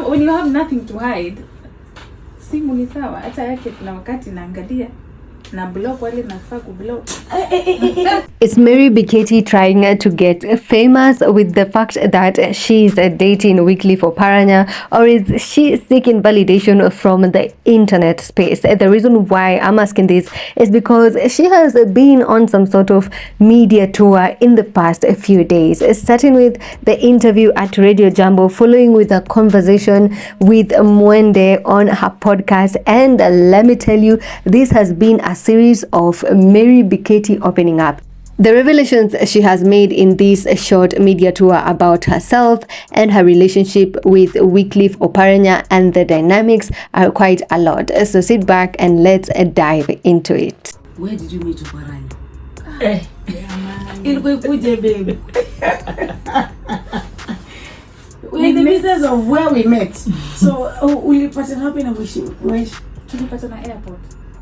when you have nothing to hide, simu ni sawa. Hata yake kuna wakati naangalia na block wale nafaa kublock. Is Mary Biketi trying to get famous with the fact that she's dating Wycliffe Oparanya, or is she seeking validation from the internet space? The reason why I'm asking this is because she has been on some sort of media tour in the past few days, starting with the interview at Radio Jambo, following with a conversation with Mwende on her podcast, and let me tell you, this has been a series of Mary Biketi opening up. The revelations she has made in this short media tour about herself and her relationship with Wycliffe Oparanya and the dynamics are quite a lot. So sit back and let's dive into it. Where did you meet Oparanya? Babe. We're in the business of where we met. So, ulipata wapi na mwishi? Tulipata na airport.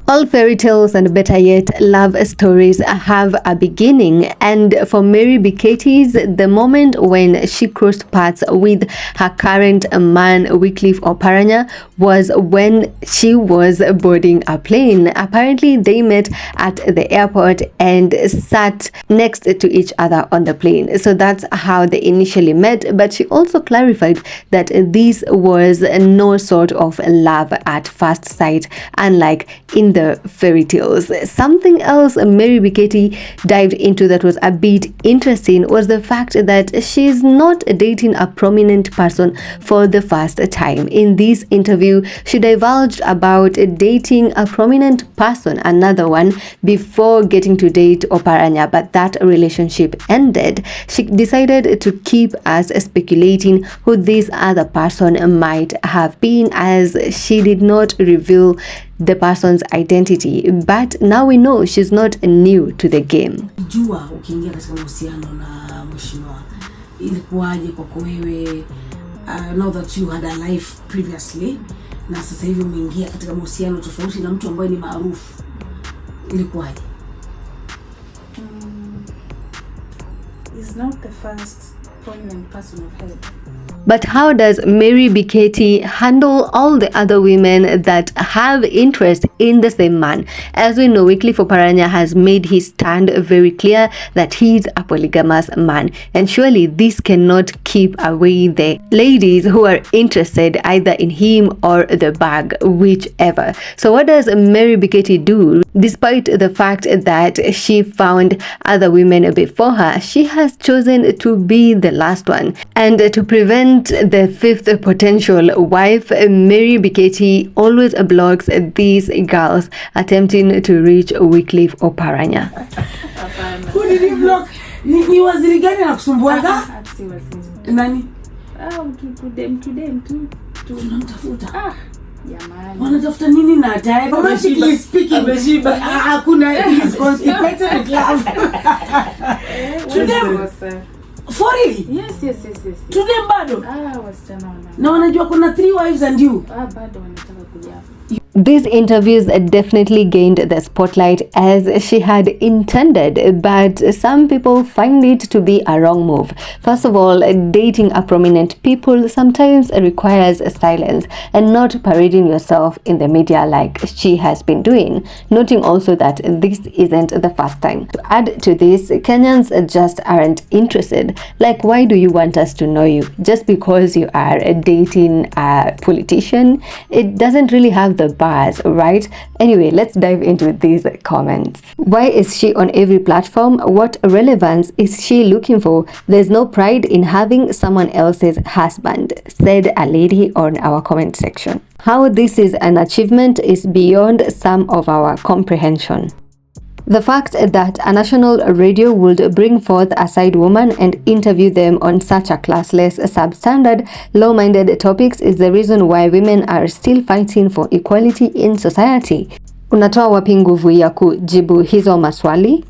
All fairy tales and better yet love stories have a beginning, and for Mary Biketi, the moment when she crossed paths with her current man Wycliffe Oparanya was when she was boarding a plane. Apparently they met at the airport and sat next to each other on the plane. So that's how they initially met, but she also clarified that this was no sort of love at first sight, unlike in the fairy tales. Something else Mary Biketi dived into that was a bit interesting was the fact that she's not dating a prominent person for the first time. In this interview, she divulged about dating a prominent person, another one, before getting to date Oparanya, but that relationship ended. She decided to keep us speculating who this other person might have been, as she did not reveal the person's identity, but now we know she's not new to the game. Jua ukiingia katika mahusiano na mheshimiwa, ilikuwaje kwako wewe? Now that you had a life previously na sasa hivi umeingia katika mahusiano tofauti na mtu ambaye ni maarufu, ilikuwaje? Is not the first prominent person I've heard. But how does Mary Biketi handle all the other women that have interest in the same man? As we know, Wycliffe Oparanya has made his stand very clear that he's a polygamous man, and surely this cannot keep away the ladies who are interested either in him or the bag, whichever. So what does Mary Biketi do? Despite the fact that she found other women before her, she has chosen to be the last one, and to prevent the fifth potential wife, Mary Biketi always blocks these girls attempting to reach Wycliffe Oparanya. Who did you block? Ni waziri gani anakusumbuaga? Nani? Tudem tu. Tunamtafuta. Jamani. Wanatafuta nini na hata romantically speaking? Hakuna is constipated with love. Tudem. For really? Yes. Tudem bado? Wasichana wana. Na wanajua kuna 3 wives and you. Bado wanataka kuja. These interviews definitely gained the spotlight as she had intended, but some people find it to be a wrong move. First of all, dating a prominent people sometimes requires silence and not parading yourself in the media like she has been doing, noting also that this isn't the first time. To add to this, Kenyans just aren't interested. Like, why do you want us to know you? Just because you are dating a politician? It doesn't really have the bars, right? Anyway, let's dive into these comments. Why is she on every platform? What relevance is she looking for? There's no pride in having someone else's husband, said a lady on our comment section. How this is an achievement is beyond some of our comprehension. The fact that a national radio would bring forth a side woman and interview them on such a classless, substandard, low-minded topics is the reason why women are still fighting for equality in society. Unatoa wapi nguvu ya kujibu hizo maswali?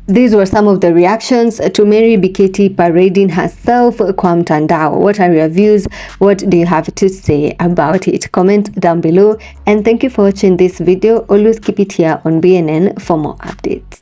These were some of the reactions to Mary Biketi parading herself kwa mtandao. What are your views? What do you have to say about it? Comment down below, and thank you for watching this video. Always keep it here on BNN for more updates.